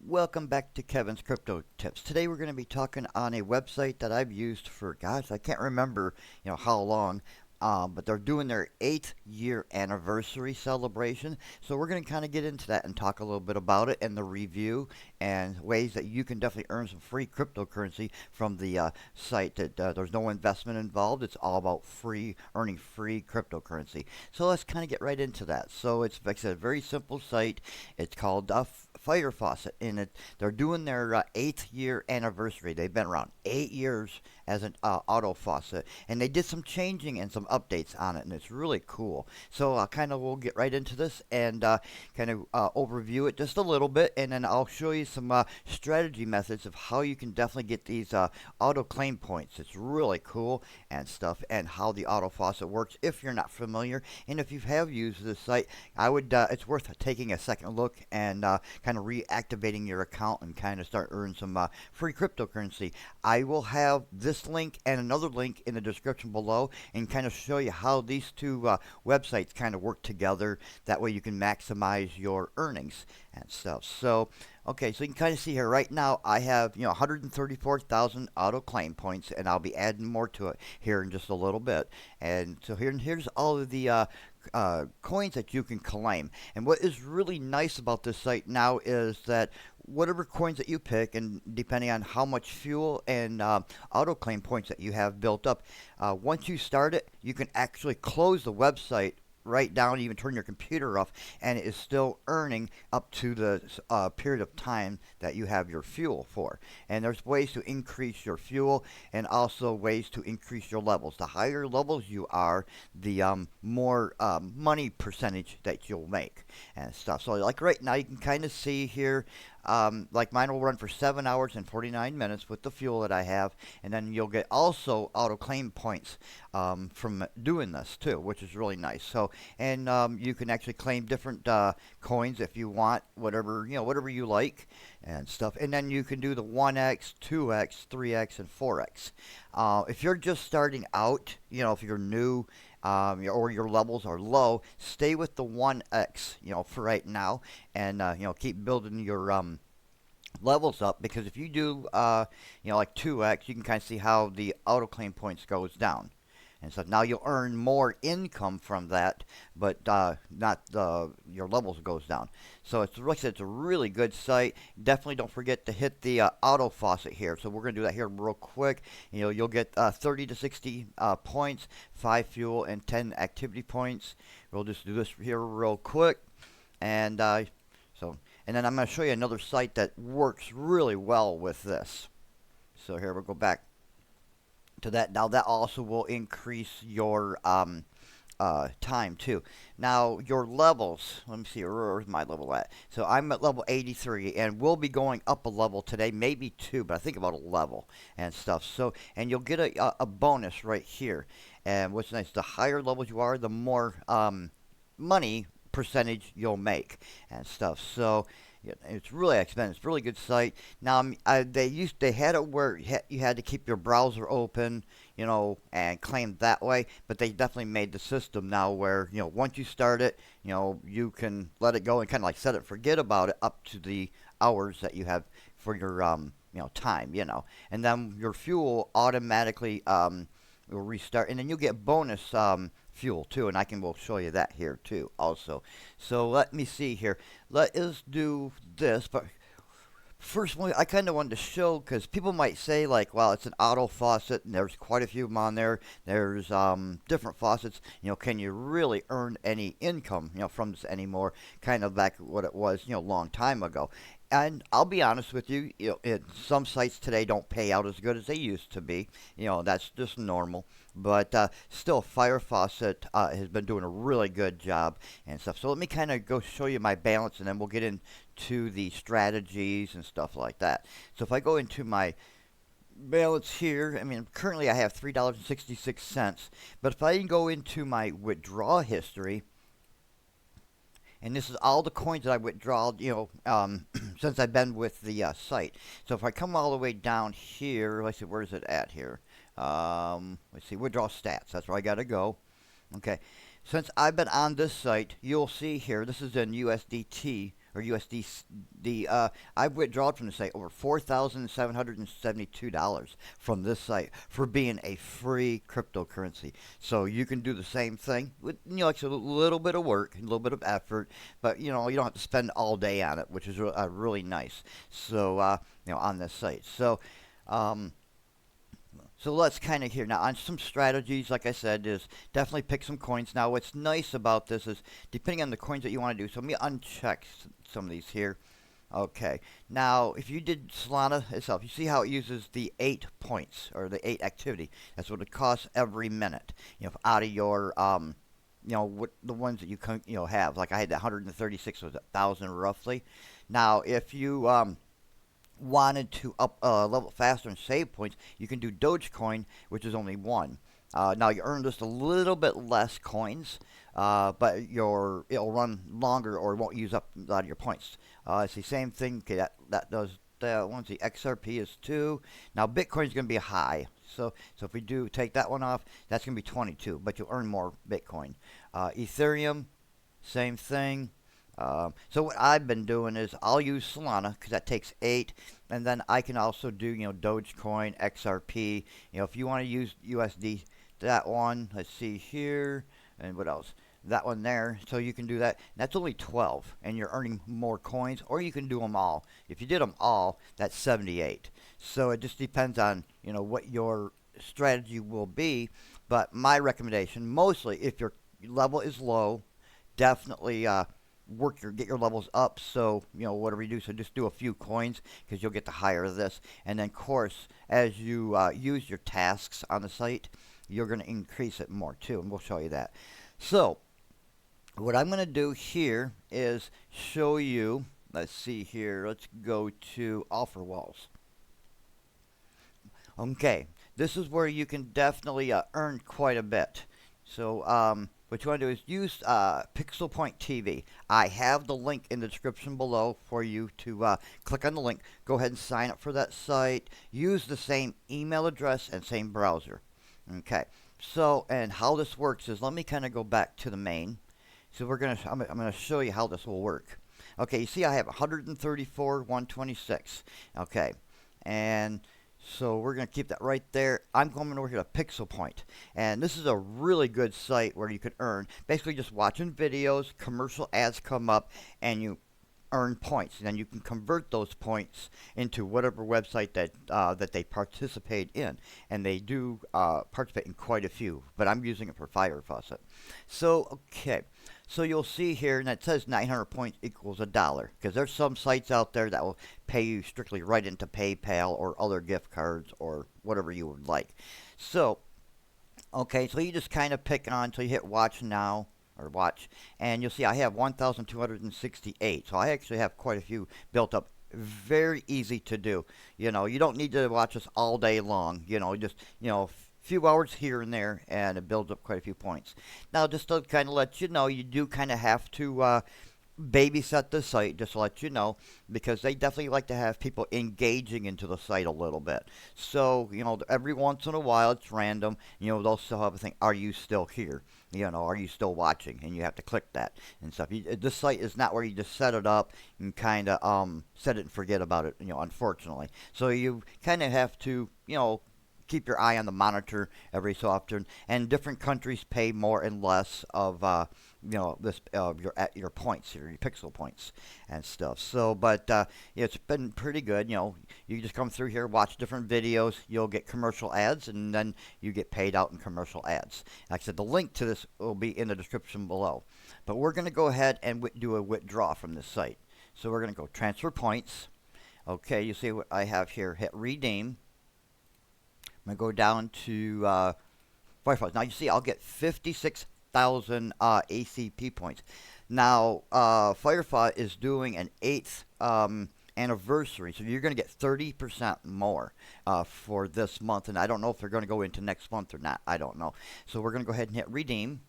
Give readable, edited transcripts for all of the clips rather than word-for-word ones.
Welcome back to Kevin's Crypto Tips. Today we're going to be talking on a website that I've used for, gosh, I can't remember, how long, but they're doing their 8th-year anniversary celebration. So we're going to kind of get into that and talk a little bit about it and the review and ways that you can definitely earn some free cryptocurrency from the site. That there's no investment involved. It's all about earning free cryptocurrency. So let's kind of get right into that. So it's like I said, a very simple site. It's called FireFaucet, and they're doing their 8th-year anniversary. They've been around 8 years as an auto faucet, and they did some changing and some updates on it, and it's really cool. So we'll get right into this and overview it just a little bit, and then I'll show you some strategy methods of how you can definitely get these auto claim points. It's really cool and stuff, and how the auto faucet works if you're not familiar. And if you have used this site, I would it's worth taking a second look and kind of reactivating your account and kind of start earning some free cryptocurrency. I will have this link and another link in the description below, and kind of show you how these two websites kind of work together. That way you can maximize your earnings and stuff. So, okay, so you can kind of see here right now I have 134,000 auto claim points, and I'll be adding more to it here in just a little bit. And so here's all of the coins that you can claim. And what is really nice about this site now is that whatever coins that you pick, and depending on how much fuel and auto claim points that you have built up, once you start it, you can actually close the website right down, even turn your computer off, and it is still earning up to the period of time that you have your fuel for. And there's ways to increase your fuel, and also ways to increase your levels. The higher levels you are, the more money percentage that you'll make and stuff. So like right now, you can kind of see here, like mine will run for 7 hours and 49 minutes with the fuel that I have, and then you'll get also auto claim points from doing this too, which is really nice. So, and you can actually claim different coins if you want, whatever you like and stuff. And then you can do the 1x, 2x, 3x, and 4x. If you're just starting out, if you're new, or your levels are low, stay with the 1x, for right now, and keep building your levels up, because if you do like 2x, you can kind of see how the auto claim points goes down. And so now you'll earn more income from that, but not your levels goes down. So it's like I said, it's a really good site. Definitely don't forget to hit the auto faucet here. So we're going to do that here real quick. You'll get 30 to 60 points, 5 fuel, and 10 activity points. We'll just do this here real quick. And and then I'm going to show you another site that works really well with this. So here we'll go back to that. Now that also will increase your time too. Now your levels, let me see, where's my level at? So I'm at level 83, and we'll be going up a level today, maybe 2, but I think about a level and stuff. So, and you'll get a bonus right here. And what's nice, the higher levels you are, the more money percentage you'll make and stuff. So it's really expensive. It's a really good site. Now they had it where you had to keep your browser open, and claim that way. But they definitely made the system now where once you start it, you can let it go and kind of like set it, forget about it up to the hours that you have for your time, and then your fuel automatically will restart, and then you'll get bonus fuel too, and we'll show you that here too also. So let me see here. Let us do this, but first one I kind of wanted to show, because people might say like, well, it's an auto faucet and there's quite a few of them on there. There's different faucets. Can you really earn any income from this anymore? Kind of back what it was a long time ago. And I'll be honest with you, some sites today don't pay out as good as they used to be. That's just normal. But still, FireFaucet has been doing a really good job and stuff. So let me kind of go show you my balance, and then we'll get into the strategies and stuff like that. So if I go into my balance here, currently I have $3.66. But if I can go into my withdrawal history, and this is all the coins that I withdraw, since I've been with the site. So if I come all the way down here, let's see, where's it at here? Let's see, withdraw stats. That's where I got to go. Okay. Since I've been on this site, you'll see here, this is in USDT, or USD. I've withdrawn from the site over $4,772 from this site for being a free cryptocurrency. So you can do the same thing with, it's a little bit of work, a little bit of effort, but you don't have to spend all day on it, which is really nice. So on this site. Um, so let's kind of hear now on some strategies. Like I said, is definitely pick some coins. Now, what's nice about this is depending on the coins that you want to do. So let me uncheck some of these here. Okay. Now, if you did Solana itself, you see how it uses the 8 points or the 8 activity. That's what it costs every minute. Out of your what the ones that you can have. Like I had that 136, was 1,000 roughly. Now, if you wanted to up level faster and save points, you can do Dogecoin, which is only 1. Now you earn just a little bit less coins, but it'll run longer or it won't use up a lot of your points. It's the same thing. Okay, that does that one. The XRP is 2. Now Bitcoin is going to be high, so if we do take that one off, that's going to be 22, but you'll earn more Bitcoin. Ethereum, same thing. So what I've been doing is I'll use Solana because that takes 8, and then I can also do Dogecoin, XRP. If you want to use USD, that one. Let's see here, and what else? That one there. So you can do that. And that's only 12, and you're earning more coins. Or you can do them all. If you did them all, that's 78. So it just depends on what your strategy will be. But my recommendation, mostly if your level is low, definitely get your levels up. So whatever you do, so just do a few coins because you'll get the higher this. And then of course, as you use your tasks on the site, you're going to increase it more too, and we'll show you that. So what I'm going to do here is show you, let's see here, let's go to offer walls. Okay, this is where you can definitely earn quite a bit. So what you want to do is use Pixelpoint TV. I have the link in the description below for you to click on the link. Go ahead and sign up for that site. Use the same email address and same browser. Okay. So, and how this works is, let me kind of go back to the main. So I'm gonna show you how this will work. Okay, you see I have 134, 126. Okay, and so we're going to keep that right there. I'm going over here to Pixelpoint. And this is a really good site where you could earn, basically just watching videos, commercial ads come up, and you earn points. And then you can convert those points into whatever website that they participate in. And they do participate in quite a few. But I'm using it for FireFaucet. So, okay. So you'll see here, and it says 900 points equals $1, because there's some sites out there that will pay you strictly right into PayPal or other gift cards or whatever you would like. So, okay, so you just kind of pick on, so you hit watch now, or watch, and you'll see I have 1,268. So I actually have quite a few built up. Very easy to do. You don't need to watch this all day long. Just, few hours here and there, and it builds up quite a few points. Now, just to kind of let you know, you do kind of have to babysit the site, just to let you know, because they definitely like to have people engaging into the site a little bit. So, every once in a while, it's random. They'll still have a thing, are you still here? Are you still watching? And you have to click that and stuff. This site is not where you just set it up and kind of set it and forget about it, unfortunately. So you kind of have to, keep your eye on the monitor every so often, and different countries pay more and less of your points, your pixel points and stuff. So, but it's been pretty good. You just come through here, watch different videos. You'll get commercial ads, and then you get paid out in commercial ads. Like I said, the link to this will be in the description below. But we're going to go ahead and do a withdraw from this site. So we're going to go transfer points. Okay, you see what I have here. Hit redeem. I'm going to go down to FireFaucet. Now, you see, I'll get 56,000 ACP points. Now, FireFaucet is doing an 8th anniversary, so you're going to get 30% more for this month. And I don't know if they're going to go into next month or not. I don't know. So we're going to go ahead and hit redeem.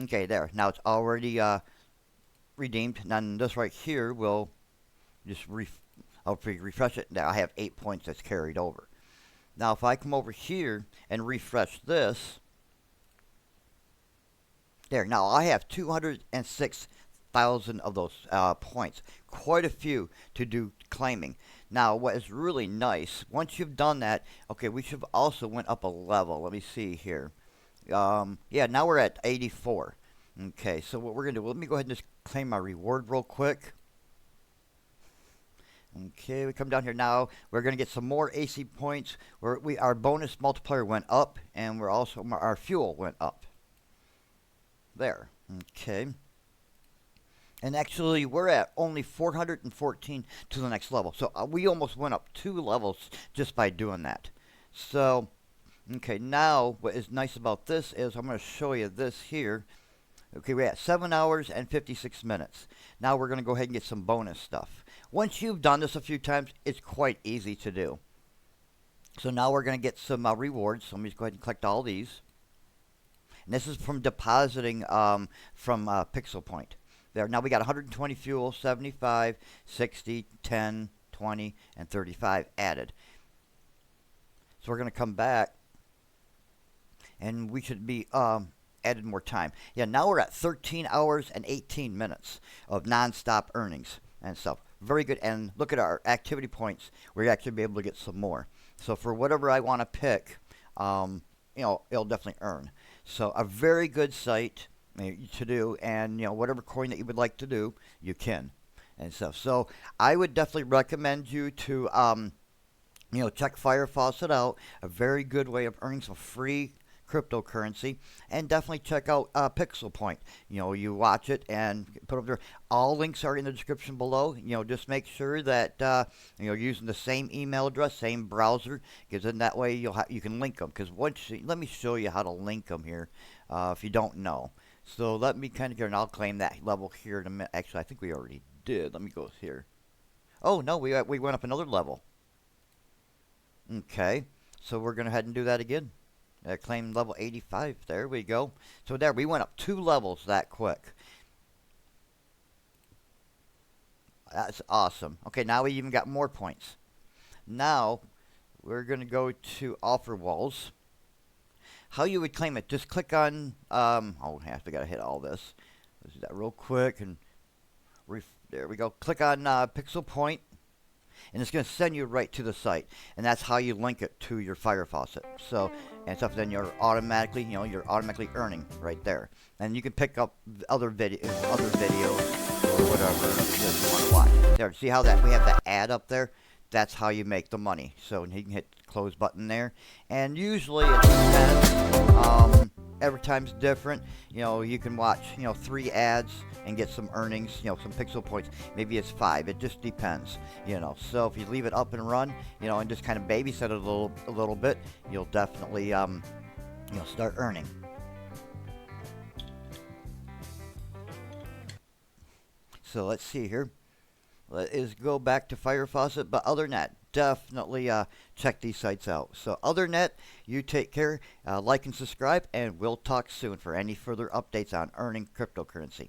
Okay, there. Now, it's already redeemed. And then this right here will just I'll refresh it. Now, I have 8 points that's carried over. Now, if I come over here and refresh this, there. Now, I have 206 1,000 of those points. Quite a few to do claiming. Now, what is really nice, once you've done that, okay, we should have also went up a level. Let me see here. Yeah, now we're at 84. Okay, so what we're going to do, let me go ahead and just claim my reward real quick. Okay, we come down here now. We're going to get some more AC points. Our bonus multiplier went up, and our fuel went up. There. Okay. And actually, we're at only 414 to the next level. So we almost went up 2 levels just by doing that. So, okay, now what is nice about this is I'm going to show you this here. Okay, we're at 7 hours and 56 minutes. Now we're going to go ahead and get some bonus stuff. Once you've done this a few times, it's quite easy to do. So now we're going to get some rewards. So let me just go ahead and collect all these. And this is from depositing from Pixelpoint. There. Now we got 120 fuel, 75, 60, 10, 20, and 35 added. So we're going to come back, and we should be added more time. Yeah, now we're at 13 hours and 18 minutes of non-stop earnings and stuff. Very good. And look at our activity points. We're actually be able to get some more. So for whatever I want to pick, it'll definitely earn. So a very good site to do, and whatever coin that you would like to do, you can and stuff. So I would definitely recommend you to check FireFaucet out. A very good way of earning some free cryptocurrency, and definitely check out Pixelpoint. You watch it and put up there. All links are in the description below. Just make sure that you're using the same email address, same browser, because then that way you can link them. Because let me show you how to link them here if you don't know. So let me kind of go, and I'll claim that level here in a minute. Actually, I think we already did. Let me go here. Oh no, we went up another level. Okay, so we're gonna head and do that again. Claim level 85. There we go. So there, we went up 2 levels that quick. That's awesome. Okay, now we even got more points. Now, we're going to go to offer walls. How you would claim it, just click on, I got to hit all this. Let's do that real quick. And there we go. Click on Pixelpoint. And it's going to send you right to the site, and that's how you link it to your FireFaucet. So, and stuff. Then you're automatically earning right there, and you can pick up other videos or whatever you want to watch. There, see how that we have that ad up there? That's how you make the money. So you can hit the close button there, and usually it depends. Every time's different. You can watch 3 ads and get some earnings. Some pixel points. Maybe it's 5. It just depends. So if you leave it up and run, and just kind of babysit it a little bit, you'll definitely start earning. So let's see here. Let's go back to FireFaucet. But other than that, definitely check these sites out. So other than that, you take care, like and subscribe, and we'll talk soon for any further updates on earning cryptocurrency.